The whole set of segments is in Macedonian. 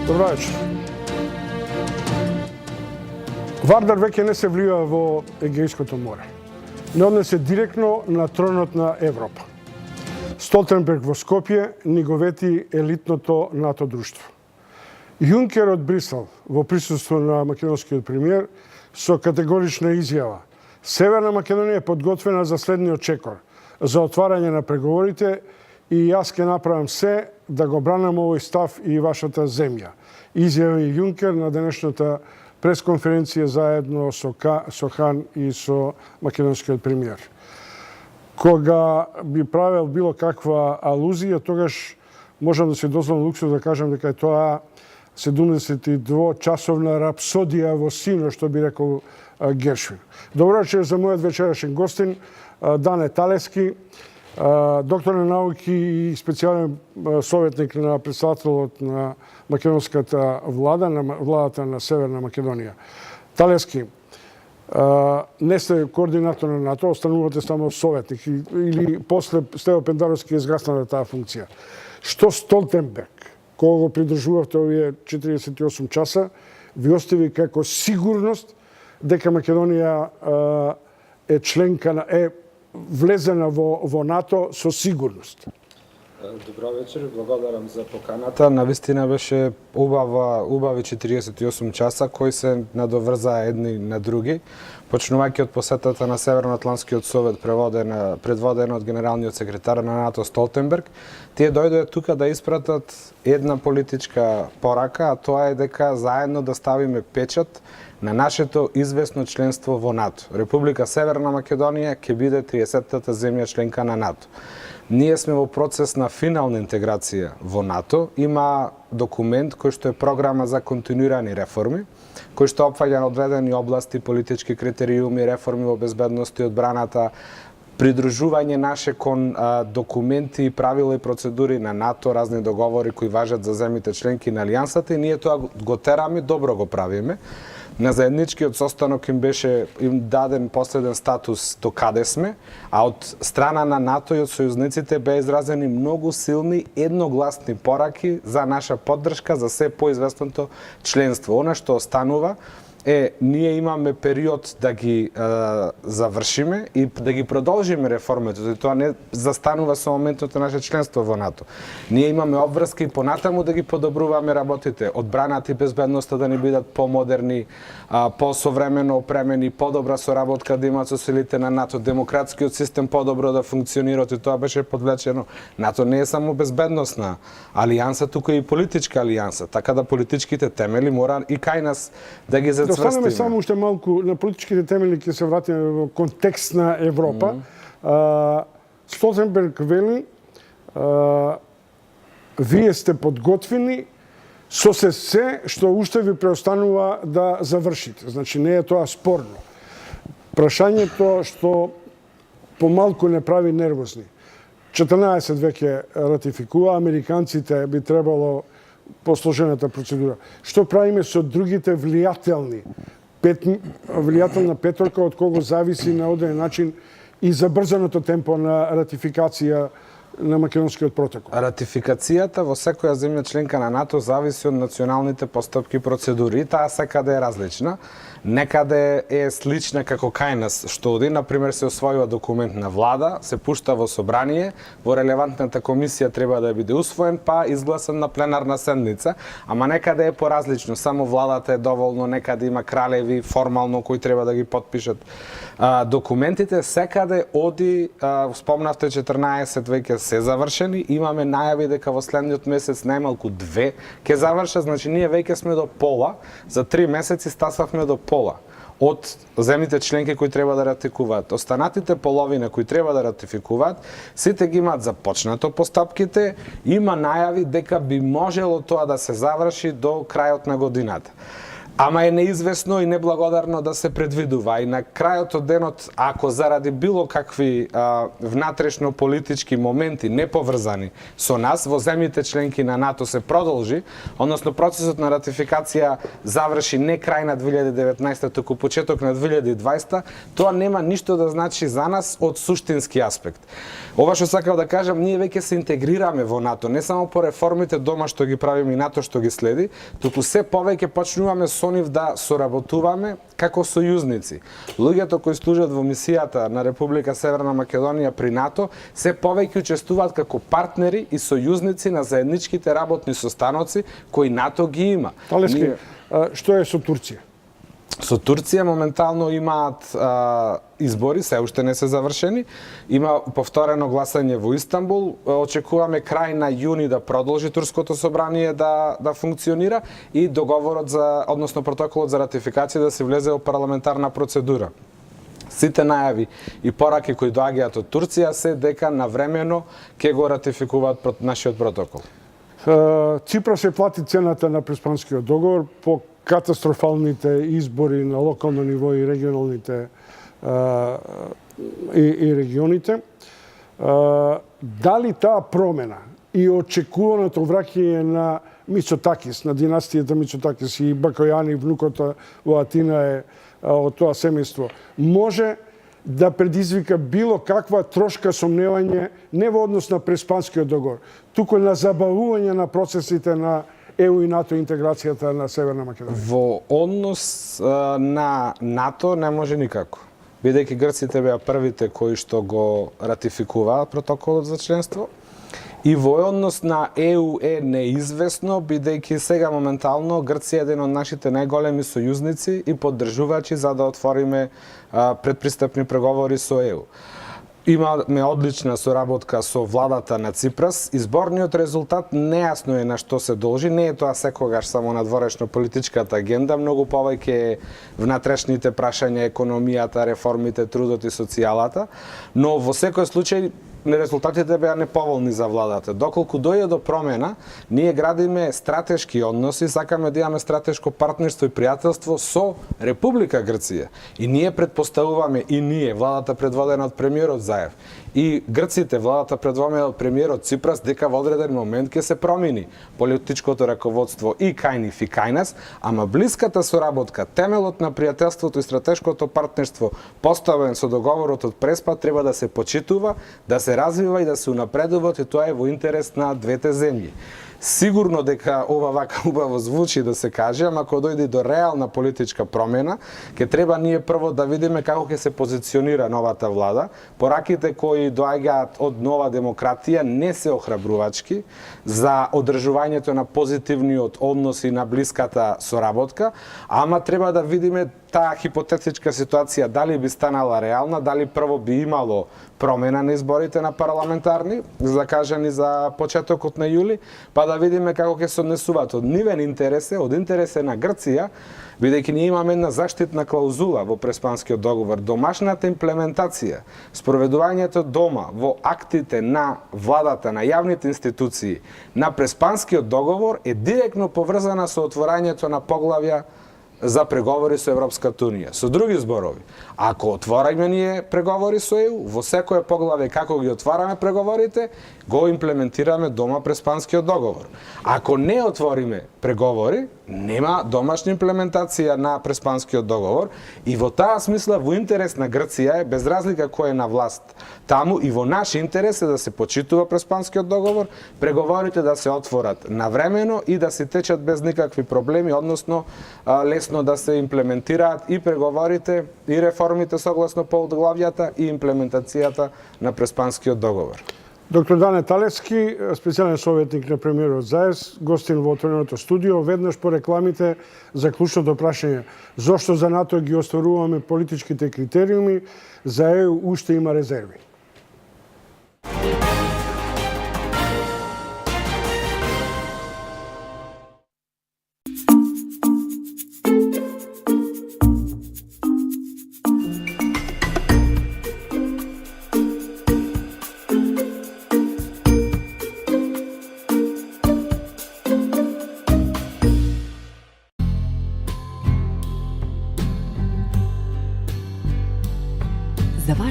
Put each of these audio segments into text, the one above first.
Добро вечер. Вардар веќе не се влива во Егејското море. Не однесе директно на тронот на Европа. Столтенберг во Скопје ни го вети елитното НАТО друштво. Јункер од Брисел во присуство на македонскиот премиер со категорична изјава: Северна Македонија е подготвена за следниот чекор, за отварање на преговорите и јас ќе направам се да го бранам овој став и вашата земја, изјави Јункер на денешната пресконференција заедно со Хан и со македонскиот премиер. Кога би правил било каква алузија, тогаш можам да се дозволам луксус да кажам дека е тоа 72-часовна рапсодија во сино, што би рекол Гершвин. Добро вечер за мојот вечерашен гостин, Дане Талески, доктор на науки и специјален советник на председателот на македонската влада, на владата на Северна Македонија. Талески, не сте координатор на НАТО, останувате само советник или после Стево Пендаровски изгасна таа функција. Што Столтенберг, кога го придржувавте овие 48 часа, ви остави како сигурност дека Македонија е членка е влезена во НАТО со сигурност? Добро вечер, благодарам за поканата. Навистина беше убави 48 часа кои се надоврзаа едни на други, почнувајќи од посетата на Северноатлантскиот совет предводена од генералниот секретар на НАТО Столтенберг. Тие дојдоа тука да испратат една политичка порака, а тоа е дека заедно да ставиме печат на нашето известно членство во НАТО. Република Северна Македонија ќе биде 30-тата земја членка на НАТО. Ние сме во процес на финална интеграција во НАТО. Има документ кој што е програма за континуирани реформи, кој што опфаќа одредени области, политички критериуми, реформи во безбедност и одбраната, придружување наше кон документи, правила и процедури на НАТО, разни договори кои важат за земјите членки на Алијансата, и ние тоа го тераме, добро го правиме. На заедничкиот состанок им даден последен статус до каде сме, а од страна на НАТО и од сојузниците беа изразени многу силни едногласни пораки за наша поддршка за се поизвестното членство. Она што останува ние имаме период да ги завршиме и да ги продолжиме реформите. Тоа не застанува со моментот на наше членство во НАТО. Ние имаме обврски и понатаму да ги подобруваме работите. Одбраната и безбедноста да ни бидат помодерни, посовремено опремени, подобра соработка да имаат со силите на НАТО, демократскиот систем подобро да функционира, и тоа беше подвлечено. НАТО не е само безбедносна алијанса, туку и политичка алијанса, така да политичките темели мора и кај нас да ги зацврстиме. Да останеме само уште малку на политичките темели, ќе се вратиме во контекст на Европа. Столтенберг вели, вие сте подготвени со се што уште ви преостанува да завршите. Значи не е тоа спорно. Прашањето што помалку не прави нервозни. 14 веќе ратификува, американците би требало посложената процедура. Што правиме со другите влијателни? Влијателна петорка од кого зависи на одреден начин и забрзаното темпо на ратификација на македонскиот протокол. Ратификацијата во секоја земја членка на НАТО зависи од националните постапки и процедури. Таа секаде е различна. Некаде е слична како кај нас, што оди, например, се освојува документ на влада, се пушта во собрание, во релевантната комисија треба да биде усвоен, па изгласан на пленарна седница, ама некаде е поразлично, само владата е доволно, некаде има кралеви формално кои треба да ги потпишат документите. Секаде оди, спомнавте 14 веќе се завршени, имаме најави дека во следниот месец најмалку 2 ќе завршат, значи ние веќе сме до пола, за 3 месеци стасавме до пола од земјите членки кои треба да ратификуваат. Останатите половина кои треба да ратификуваат, сите ги имаат започнато постапките, има најави дека би можело тоа да се заврши до крајот на годината. ама е неизвестно и неблагодарно да се предвидува. И на крајот од денот, ако заради било какви внатрешно политички моменти неповрзани со нас во земјите членки на НАТО се продолжи, односно процесот на ратификација заврши не крај на 2019, туку почеток на 2020, тоа нема ништо да значи за нас од суштински аспект. Ова што сакав да кажам, ние веќе се интегрираме во НАТО, не само по реформите дома што ги правиме и НАТО што ги следи, туку се повеќе почнуваме со нив да соработуваме како сојузници. Луѓето кои служат во мисијата на Република Северна Македонија при НАТО се повеќе учествуваат како партнери и сојузници на заедничките работни состаноци кои НАТО ги има. Талески, што е со Турција? Со Турција моментално имаат избори, се уште не се завршени. Има повторено гласање во Истанбул. Очекуваме крај на јуни да продолжи турското собрание да функционира и договорот односно протоколот за ратификација да се влезе во парламентарна процедура. Сите најави и пораки кои доаѓаат од Турција се дека навремено ќе го ратификуваат нашиот протокол. Ципрас се плати цената на Преспанскиот договор по катастрофалните избори на локално ниво и регионалните и регионите. Дали таа промена и очекуваното враќање на Мицотакис, на династијата Мицотакис и Бакојани, внукото во Атина е од тоа семејство, може да предизвика било каква трошка сомневање не во однос на Преспанскиот договор, туку на забавување на процесите на ЕУ и НАТО интеграцијата на Северна Македонија? Во однос на НАТО не може никако. Бидејќи грците беа првите кои што го ратификуваа протоколот за членство. И во однос на ЕУ е неизвестно, бидејќи сега моментално Грција е еден од нашите најголеми сојузници и поддржувачи за да отвориме предпристапни преговори со ЕУ. Имаме одлична соработка со владата на Ципрас. Изборниот резултат нејасно е на што се должи. Не е тоа секогаш само надворешно политичката агенда, многу повеќе е внатрешните прашања, економијата, реформите, трудот и социјалата, но во секој случај резултатите беа неповолни за владата. Доколку дојде до промена, ние градиме стратешки односи, сакаме да имаме стратешко партнерство и пријателство со Република Грција. И ние предпоставуваме, и ние, владата предводена од премиерот Заев, и грците, владата предводена од премиерот Ципрас, дека во одреден момент ќе се промени политичкото раководство и кај нив и кај нас, ама блиската соработка, темелот на пријателството и стратешкото партнерство поставен со договорот од Преспа треба да се почитува, да се развива и да се унапредува, и тоа е во интерес на двете земји. Сигурно дека ова вака убаво звучи да се каже, ама кога дојде до реална политичка промена, ќе треба ние прво да видиме како ќе се позиционира новата влада. Пораките кои доаѓаат од нова демократија не се охрабрувачки за одржувањето на позитивниот однос и на блиската соработка, ама треба да видиме таа хипотетичка ситуација дали би станала реална, дали прво би имало промена на изборите на парламентарни, закажани за почетокот на јули, па да видиме како ќе се однесуваат од нивен интересе, од интересе на Грција, бидејќи ние имаме една заштитна клаузула во Преспанскиот договор. Домашната имплементација, спроведувањето дома во актите на владата, на јавните институции на Преспанскиот договор е директно поврзана со отворањето на поглавја за преговори со Европската Унија. Со други зборови, ако отвораме ние преговори со ЕУ, во секое поглаве како ги отвараме преговорите, го имплементираме дома Преспанскиот договор. Ако не отвориме преговори, нема домашна имплементација на Преспанскиот договор и во таа смисла во интерес на Грција е, без разлика кој е на власт таму, и во наш интерес е да се почитува Преспанскиот договор, преговорите да се отворат навремено и да се течат без никакви проблеми, односно лесно да се имплементираат и преговорите и реформите согласно поглавјата и имплементацијата на Преспанскиот договор. Доктор Дане Талевски, специјален советник на премиерот Заев, гостин во отвореното студио, веднаш по рекламите за клучното прашање. Зошто за НАТО ги остваруваме политичките критериуми, за ЕУ уште има резерви?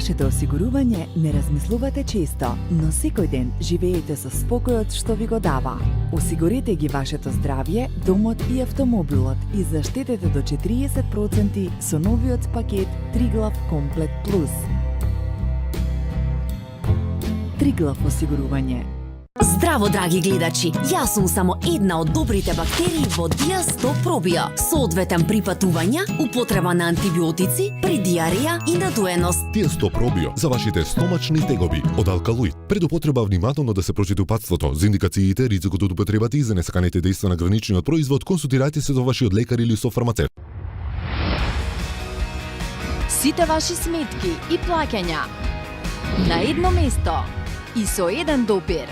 вашето осигурување не размислувате често, но секој ден живеете со спокојот што ви го дава. Осигурете ги вашето здравје, домот и автомобилот и заштетете до 40% со новиот пакет Триглав Комплет Плюс. Триглав осигурување. Здраво, драги гледачи! Јас сум само една од добрите бактерии во Диа 100 пробија. Соодветен при патувања, употреба на антибиотици, при диарија и надуеност. Диа 100 пробио за вашите стомачни тегоби од алкалоид. Пред употреба внимателно да се прочита упатството за индикациите, ризикот од употребата и за несаканите дејства на граничниот производ, консултирајте се со вашиот лекар или со фармацевт. Сите ваши сметки и плаќања на едно место и со еден допир.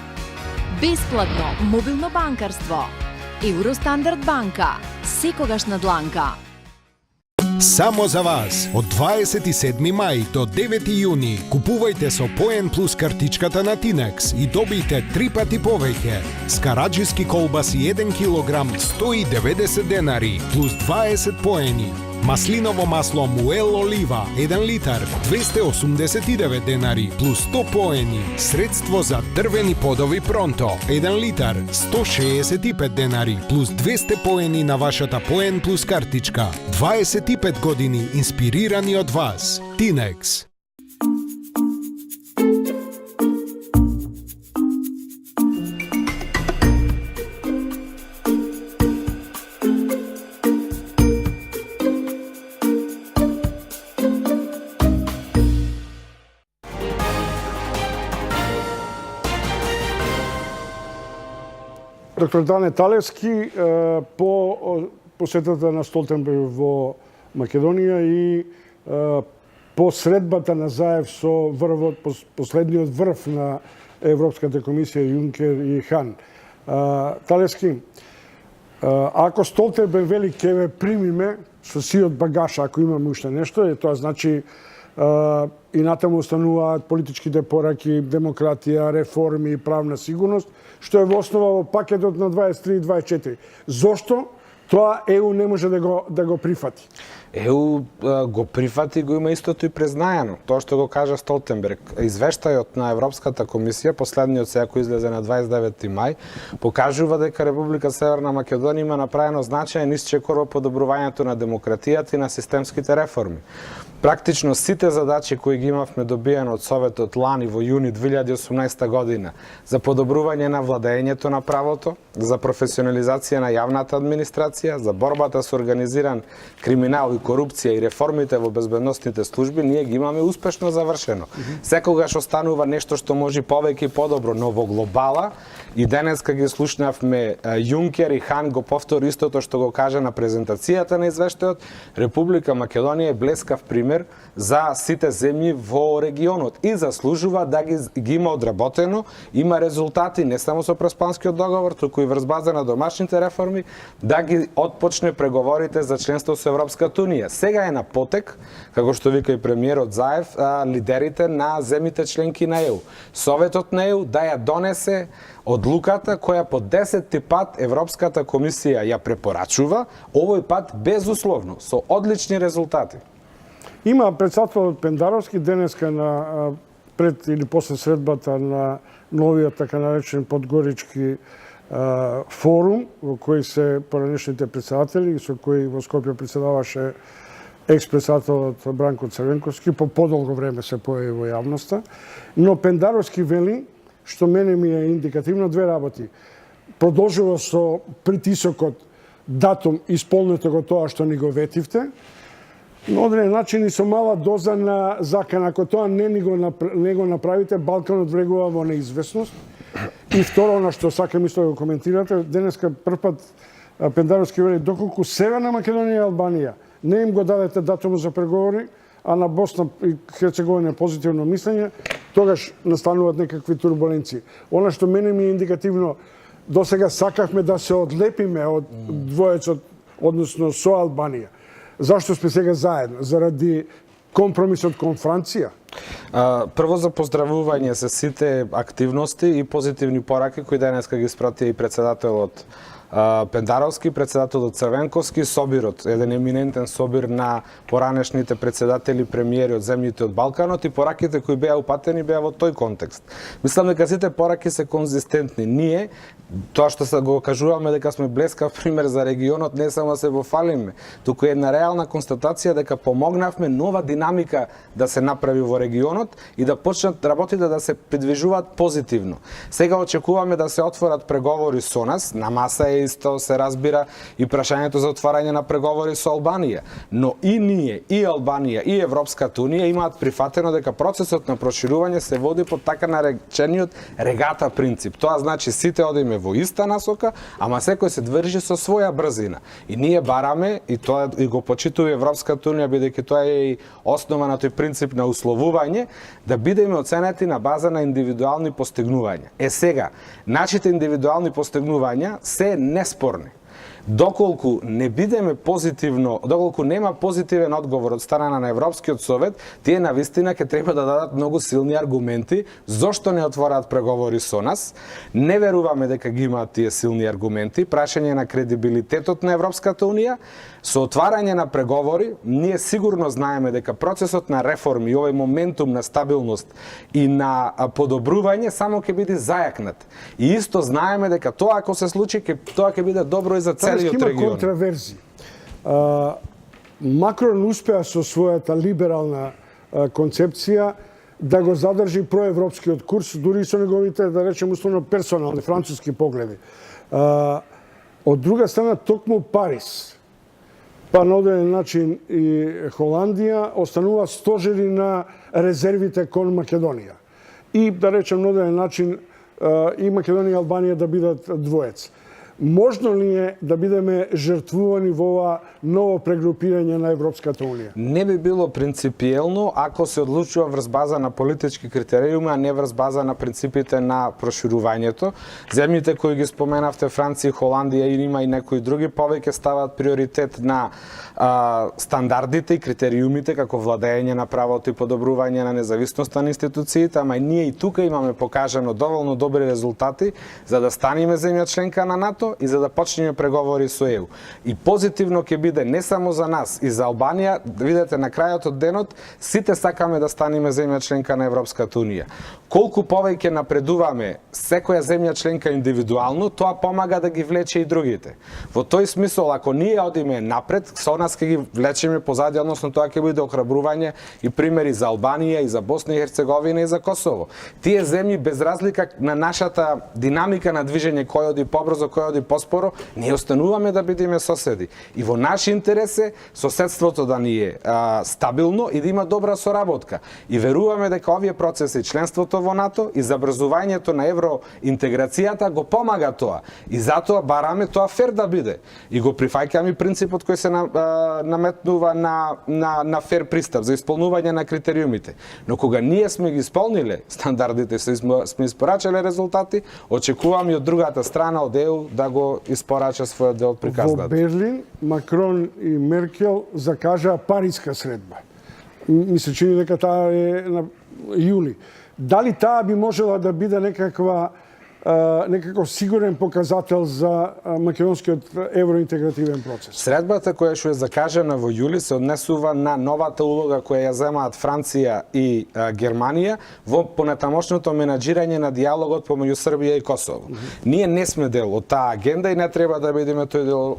Бесплатно мобилно банкарство. Евростандард банка. Секогаш на дланка. Само за вас, од 27 мај до 9 јуни, купувајте со Поен Плюс картичката на Тинекс и добијте 3 пати повеќе. Скараджиски колбаси 1 килограм 190 денари, плюс 20 поени. Маслиново масло Муел Олива 1 литар 289 денари плюс 100 поени. Средство за дрвени подови Пронто 1 литар 165 денари плюс 200 поени на вашата Поен Плюс картичка. 25 години инспирирани од вас. Тинекс. Доктор Дане Талевски по посетата на Столтенберг во Македонија и по средбата на Заев со врвот, последниот врв на Европската комисија Јункер и Хан. Талевски, ако Столтенберг вели ќе ве примиме со сиот багаж, ако имаме уште нешто, тоа значи и натаму остануваат политичките пораки, демократија, реформи и правна сигурност, што е во основа во пакетот на 23 и 24. Зошто тоа ЕУ не може да го прифати? ЕУ го прифати, го има истото и признаено. Тоа што го кажа Столтенберг. Извештајот на Европската комисија, последниот сега кој излезе на 29 мај, покажува дека Република Северна Македонија има направено значаен исчекор во подобрувањето на демократијата и на системските реформи. Практично сите задачи кои ги имавме добиено од Советот лани во јуни 2018 година за подобрување на владењето на правото, за професионализација на јавната администрација, за борбата со организиран криминал и корупција и реформите во безбедносните служби, ние ги имаме успешно завршено. Секогаш останува нешто што може повеќе и подобро, но во глобала и денеска ги слушнавме Јункер и Хан го повтори истото што го кажа на презентацијата на извештајот. Република Македонија е блескав пример за сите земји во регионот и заслужува да ги има одработено, има резултати не само со Преспанскиот договор, туку и врз база на домашните реформи, да ги отпочне преговорите за членство со Европската унија. Сега е на потек, како што вика и премиерот Заев, лидерите на земјите членки на ЕУ. Советот на ЕУ да ја донесе одлуката која по 10-ти пат Европската комисија ја препорачува, овој пат безусловно, со одлични резултати. Има председател Пендаровски денеска на пред или после средбата на новиот така наречен Подгорички форум во кој се поранешните председатели со кои во Скопје председаваше екс-председателот Бранко Црвенковски, по подолго време се појави во јавноста, но Пендаровски вели, што мене ми е индикативно, две работи. Продолжува со притисокот датум исполнете го тоа што ни го ветивте, на одреден начин и со мала доза на закан. Ако тоа не го направите, Балканот влегува во неизвестност. И второ, на што сакам исто да го коментирате, денеска првпат Пендаровски вели, доколку Северна Македонија и Албанија не им го дадете датум за преговори, а на Босна и Херцеговина позитивно мислење, тогаш настануваат некакви турбуленции. Она што мене ми е индикативно, досега сакавме да се одлепиме од двоецот, односно со Албанија. Зашто сме сега заедно? Заради компромисот кон Франција? Прво за поздравување се сите активности и позитивни пораки кои денеска ги спрати и председателот Пендаровски, председателот Црвенковски, собирот, еден еминентен собир на поранешните председатели, премиери од земјите од Балканот, и пораките кои беа упатени беа во тој контекст. Мислам дека сите пораки се конзистентни. Ние, тоа што се го кажуваме дека сме блескав пример за регионот, не само се во фалиме, туку една реална констатација дека помогнавме нова динамика да се направи во регионот и да почнат работите да се придвижуваат позитивно. Сега очекуваме да се отворат преговори со нас, на маса е исто се разбира и прашањето за отварање на преговори со Албанија, но и ние, и Албанија, и Европската унија имаат прифатено дека процесот на проширување се води по така наречениот регата принцип. Тоа значи сите одиме во иста насока, ама секој се држи со своја брзина. И ние бараме, и тоа и го почитува Европската унија, бидејќи тоа е и основа на тој принцип на условување, да бидеме оценети на база на индивидуални постигнувања. Сега, нашите индивидуални постигнувања се неспорни. Доколку не бидеме позитивно, доколку нема позитивен одговор од страна на Европскиот совет, тие навистина ќе треба да дадат многу силни аргументи зошто не отвораат преговори со нас. Не веруваме дека ги имаат тие силни аргументи, прашање на кредибилитетот на Европската унија. Со отварање на преговори, ние сигурно знаеме дека процесот на реформи и овој моментум на стабилност и на подобрување само ќе биде зајакнат. И исто знаеме дека тоа ако се случи, тоа ќе биде добро и за целиот има регион. контраверзи. Макрон успеа со својата либерална концепција да го задржи проевропскиот курс, дури и со неговите, да речем, условно персонални француски погледи. Од друга страна, токму Париз, па на одреден начин и Холандија, останува стожери на резервите кон Македонија. И, да речем, на одреден начин и Македонија и Албанија да бидат двоец. Можно ли е да бидеме жртвувани во ова ново прегрупирање на Европската унија? Не би било принципиелно ако се одлучува врз база на политички критериуми, а не врз база на принципите на проширувањето. Земјите кои ги споменавте, Франција и Холандија, и има и некои други, повеќе ставаат приоритет на стандардите и критериумите како владење на правото и подобрување на независноста на институциите, ама и ние и тука имаме покажано доволно добри резултати за да станеме земја членка на НАТО и за да почнеме преговори со ЕУ. И позитивно ќе биде не само за нас и за Албанија, да видите на крајот од денот, сите сакаме да станеме земја членка на Европската унија. Колку повеќе напредуваме секоја земја членка индивидуално, тоа помага да ги влече и другите. Во тој смисол, ако ние одиме напред, со нас ќе ги влечеме позади, односно тоа ќе биде охрабрување и примери за Албанија, и за Босна и Херцеговина, и за Косово. Тие земји, без разлика на нашата динамика на движење, кој оди побрзо, кој оди поспоро, ние остануваме да бидеме соседи. И во наш интерес е соседството да ни е стабилно и да има добра соработка. И веруваме дека овие процеси, членството во НАТО и забрзувањето на евроинтеграцијата го помага тоа. И затоа бараме тоа фер да биде. И го прифаќаме принципот кој се наметнува на фер пристап за исполнување на критериумите. Но кога ние сме ги исполниле стандардите, сме испорачале резултати, очекуваме од другата страна, од ЕУ, да го испорача својот дел од приказната. Во Берлин, Макрон и Меркел закажаа париска средба. Ми се чини дека таа е на јули. Дали таа би можела да биде некаков сигурен показател за македонскиот евроинтегративен процес? Средбата која што е закажана во јули се однесува на новата улога која ја земаат Франција и Германија во понатамошното менаџирање на дијалогот помеѓу Србија и Косово. Ние не сме дел од таа агенда и не треба да бидеме дел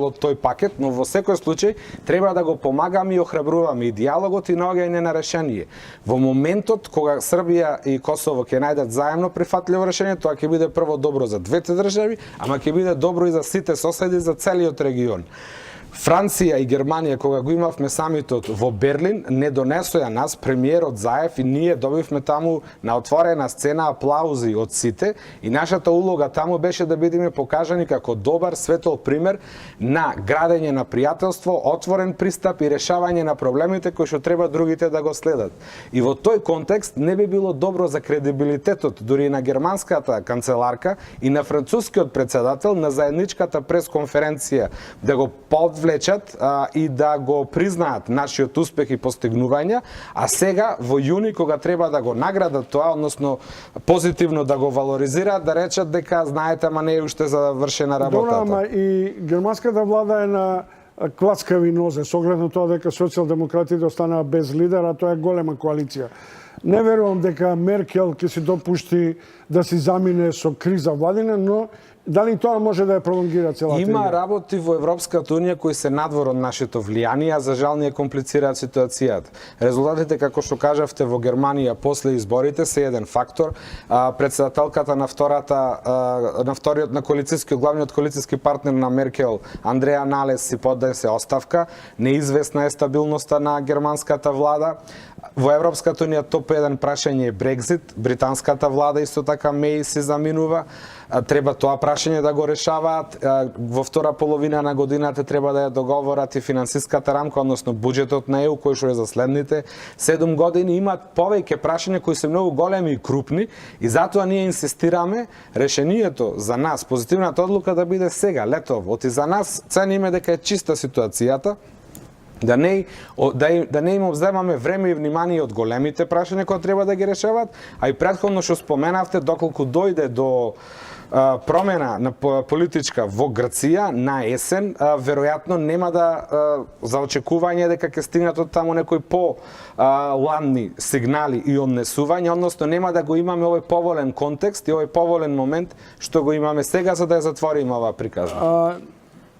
од тој пакет, но во секој случај треба да го помагаме и охрабруваме и дијалогот и наоѓање на решение. Во моментот кога Србија и Косово ќе најдат заемно прифатливо решение, тоа ќе биде прво добро за двете држави, ама ќе биде добро и за сите соседи, за целиот регион. Франција и Германија, кога го имавме самитот во Берлин, не донесоја нас премиерот Заев и ние добивме таму на отворена сцена аплаузи од сите и нашата улога таму беше да бидеме покажани како добар светол пример на градење на пријателство, отворен пристап и решавање на проблемите кои што треба другите да го следат. И во тој контекст не би било добро за кредибилитетот дури на германската канцеларка и на францускиот претседател на заедничката пресконференција да го одвлечат и да го признаат нашиот успех и постигнувања, а сега во јуни кога треба да го наградат тоа, односно позитивно да го валоризираат, да речат дека знаете, ама не е уште завршена Добро, работата. ама и германската влада е на клацкави нозе, со оглед на тоа дека социјалдемократите останаа без лидер, а тоа е голема коалиција. Не верувам дека Меркел ќе си допушти да си замине со криза владина, но дали тоа може да ја пролонгира целата Има игра? работи во Европската унија кои се надвор од нашето влијание, а за жал ни ја комплицираат ситуацијата. Резултатите, како што кажавте, во Германија после изборите се еден фактор. Председателката на вториот на коалицијскиот, главниот коалицијски партнер на Меркел, Андреа Налес, си поднесе оставка. Неизвестна е стабилноста на германската влада. Во Европската унија топ 1 прашање е Брекзит. Британската влада исто така Меј се заминува. Треба тоа прашање да го решаваат. Во втора половина на годината треба да ја договорат и финансиската рамка, односно буџетот на ЕУ, кој што е за следните 7 години. Имаат повеќе прашања кои се многу големи и крупни и затоа ние инсистираме решението за нас, позитивната одлука да биде сега, летово. И за нас цениме дека е чиста ситуацијата, да не им обземаме време и внимание од големите прашања кои треба да ги решават, а и претходно што споменавте, доколку дојде до промена на политичка во Грција на есен, веројатно нема да за очекување дека ќе стигнат од таму некои ладни сигнали и однесувања, односно нема да го имаме овој поволен контекст и овој поволен момент што го имаме сега за да ја затвориме оваа приказна.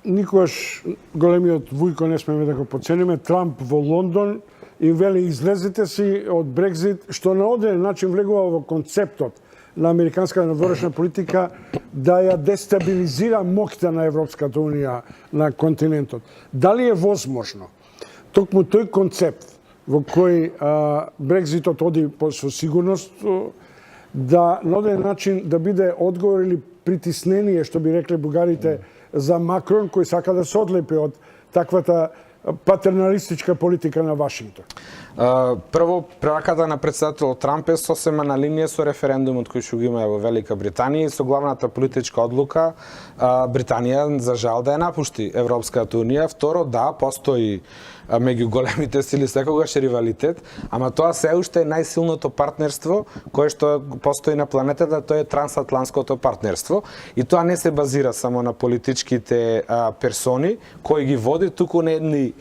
Никош големиот Вујко не смеме да го подцениме. Трамп во Лондон им вели излезете си од Брекзит, што на одреден начин влегува во концептот на американска надворешна политика да ја дестабилизира моќта на Европската унија на континентот. Дали е возможно токму тој концепт во кој Брекзитот оди со сигурност да на одреден начин да биде одговор или притиснение, што би рекле бугарите, за Макрон, кој сака да се одлепи од таквата патерналистичка политика на Вашингтон? Прво, прераката на председател Трамп е сосема на линија со референдумот кој што го има во Велика Британија и со главната политичка одлука Британија за жал да ја напушти Европската унија. Второ, да, постои меѓу големите сили секогаш ривалитет, ама тоа се уште е најсилното партнерство кое што постои на планетата, тоа е трансатлантското партнерство и тоа не се базира само на политичките персони кои ги води, туку на едни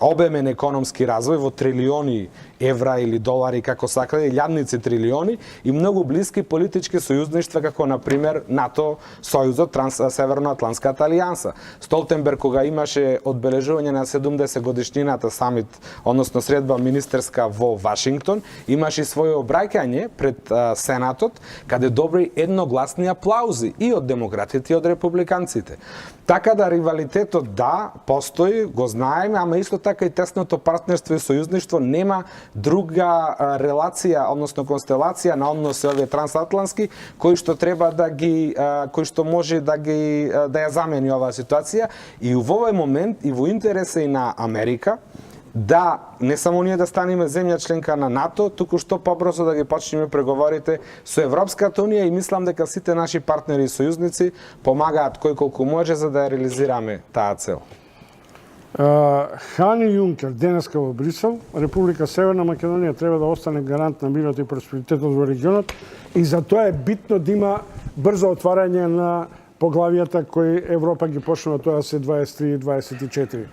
обемен економски развој во трилиони евра или долари, како сакате, илјадници трилиони и многу блиски политички сојузништва, како например НАТО, Сојузот, Северноатлантската алијанса. Столтенберг, кога имаше одбележување на 70 годишнината самит, односно средба министерска во Вашингтон, имаше своје обраќање пред Сенатот, каде добри едногласни аплаузи и од демократите и од републиканците. Така да ривалитетот да, постои, го знаеме, ама исто така и тесното партнерство и сојузништво нема друга релација, односно констелација на односи овие трансатлантски, кои што треба да ги кои што може да ја замени оваа ситуација и во овој момент и во интерес и на Америка да не само ние да станеме земја членка на НАТО, туку што побрзо да ги почнеме преговорите со Европската унија и мислам дека сите наши партнери и сојузници помагаат кој колку може за да ја реализираме таа цел. Хан и Јункер денеска во Брисел, Република Северна Македонија треба да остане гарант на мирот и просперитетот во регионот и за тоа е битно да има брзо отварање на поглавијата кои Европа ги почнува, тоа се 23 и 24.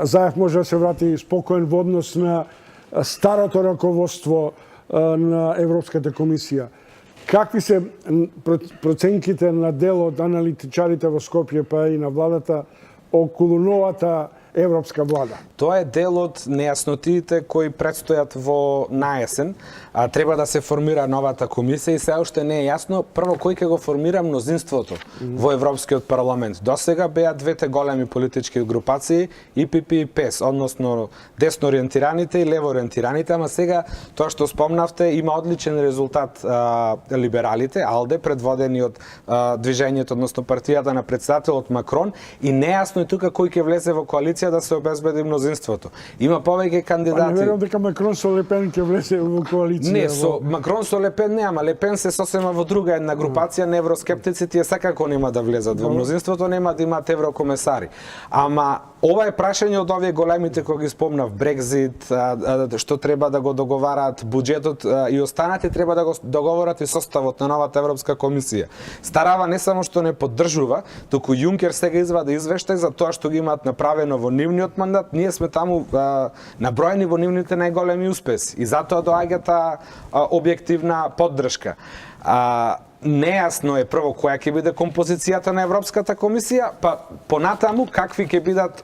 Заев може да се врати спокоен во однос на старото раководство на Европската комисија. Какви се проценките на дел од аналитичарите во Скопје па и на владата околу новата европска влада? Тоа е дел од нејаснотиите кои предстојат во наесен. Треба да се формира новата комисија и се уште не е јасно прво кој ќе го формира мнозинството во Европскиот парламент. Досега беа двете големи политички групации ИПП и ПЕС, односно десно ориентираните и лево ориентираните, ама сега тоа што спомнавте има одличен резултат либералите, АЛДЕ, предводени од движењето, односно партијата на председателот Макрон и нејасно е тука кој ќе влезе во коалиција коалиција да се обезбеди мнозинството. Има повеќе Па не кандидати. верувам дека Макрон со Лепен ќе влезе во коалиција. Не, со Макрон со Лепен не, ама Лепен се сосема во друга една групација на евроскептици, тие секако нема да влезат во мнозинството, нема да имаат еврокомесари. Ама ова е прашање од овие големите кои ги спомнав, Брекзит, што треба да го договараат буџетот и останати треба да го договорат и составот на новата Европска комисија. Старава не само што не поддржува, туку Јункер сега извади извештај за тоа што ги имаат направено во нивниот мандат. Ние сме таму наброени во нивните најголеми успеси и затоа доаѓа таа објективна поддршка. Нејасно е прво која ќе биде композицијата на Европската комисија, па понатаму какви ќе бидат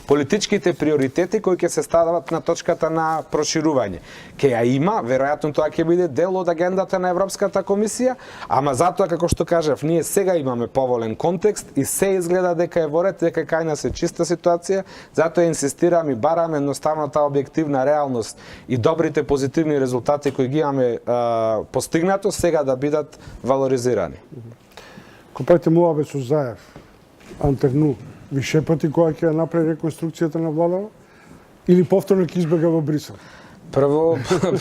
политичките приоритети кои ќе се стават на точката на проширување. Ќе ја има, веројатно тоа ќе биде дел од агендата на Европската комисија, ама затоа како што кажав, ние сега имаме поволен контекст и се изгледа дека е во ред, дека кај нас е чиста ситуација, затоа инсистирам и барам едноставно таа објективна реалност и добрите позитивни резултати кои ги имаме постигнато сега да бидат валоризирани. Копајте муабет со Заев, Антерну, више пати која ќе направи реконструкцијата на владава или повторно ќе избега во Брисел? Прво,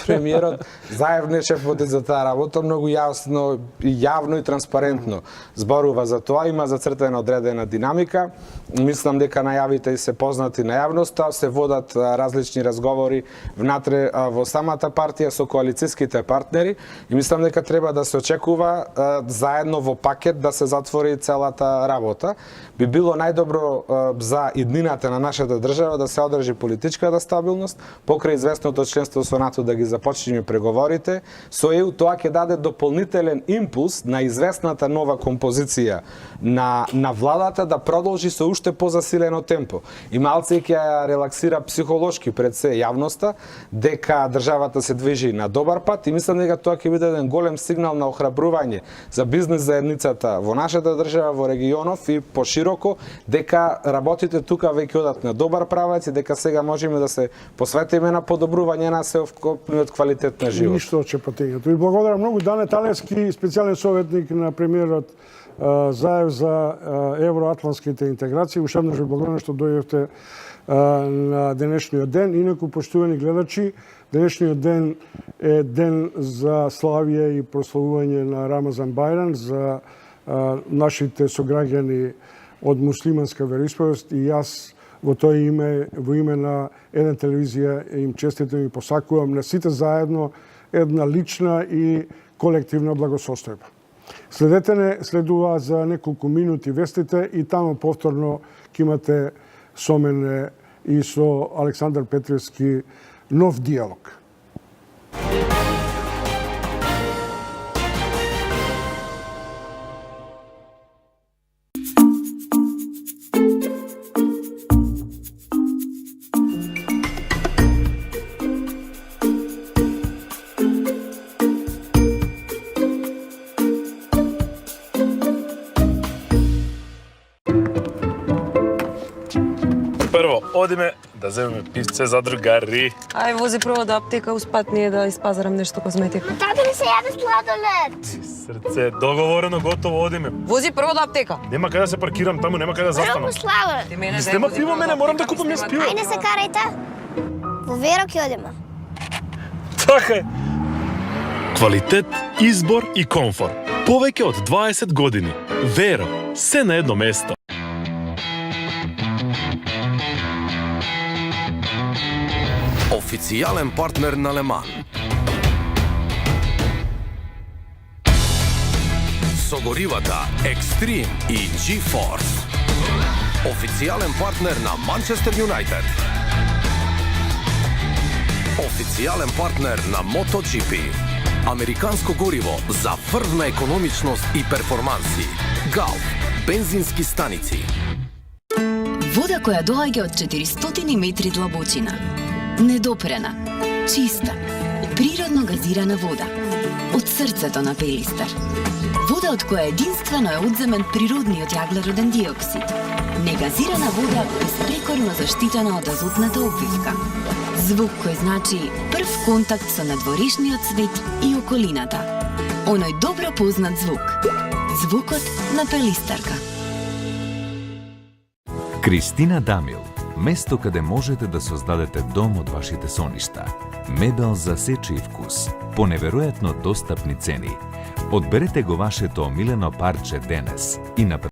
премиерот Заев не шефот за таа работа, многу јавно и транспарентно зборува за тоа, има зацртена одредена динамика. Мислам дека најавите се познати на јавноста, се водат различни разговори внатре во самата партија со коалициските партнери и мислам дека треба да се очекува заедно во пакет да се затвори целата работа. Би било најдобро за иднината на нашата држава да се одржи политичката стабилност, покрај известното членство со НАТО да ги започнеме преговорите. Со ЕУ тоа ќе даде дополнителен импулс на известната нова композиција на владата да продолжи со уште позасилено темпо. И малце ќе ја релаксира психолошки пред се јавноста дека државата се движи на добар пат и мислам дека тоа ќе биде еден голем сигнал на охрабрување за бизнес заедницата во нашата држава, во регионов и пошироко, дека работите тука веќе одат на добар правец и дека сега можеме да се посветиме на подобрување на сеопфатниот квалитет на живот. Ништо од чепатењето. И благодарам многу. Дане Талевски, специјален советник на премиерот Заев за евроатлантските интеграции. Уште еднаш ви благодарам што дојдовте на денешниот ден. Инаку, поштувани гледачи, денешниот ден е ден за славие и прославување на Рамазан Бајрам за нашите сограѓани од муслиманска вероисповест и јас во тоа име, во име на една телевизија им честитам и посакувам на сите заедно една лична и колективна благосостојба. Следете не, следува за неколку минути вестите и таму повторно ќе имате со мене и со Александар Петревски нов диалог. Прво, одиме да земеме пивце за другари. Ај, вози прво до аптека, успат ние да испазарам нешто козметика. Тата ми се јаде сладолед. Срце, договорено, готово, одиме. Вози прво до аптека. Нема каде да се паркирам таму, нема каде да застанам. Много сладолед. Ти мене Нема пиво, мене морам да купам јас пиво. Ајде се карајте. Во Веро ќе одиме. Така е. Квалитет, избор и комфорт. Повеќе од 20 години. Веро, се на едно место. Официјален партнер на Леман. Со горивата Extreme и G-Force. Официјален партнер на Манчестер Юнайтед. Официјален партнер на MotoGP. Американско гориво за врвна економичност и перформанси. Галф, бензински станици. Вода која доаѓа од 400 метри длабочина. Недопрена, чиста, природно газирана вода. Од срцето на Пелистар. Вода од која единствено е одземен природниот јаглероден диоксид. Негазирана вода безпрекорно заштитена од азотната обвивка. Звук кој значи прв контакт со надворешниот свет и околината. Оној добро познат звук. Звукот на Пелистарка. Кристина Дамил. Место каде можете да создадете дом од вашите соништа. Мебел за сечи вкус. По неверојатно достапни цени. Одберете го вашето омилено парче денес и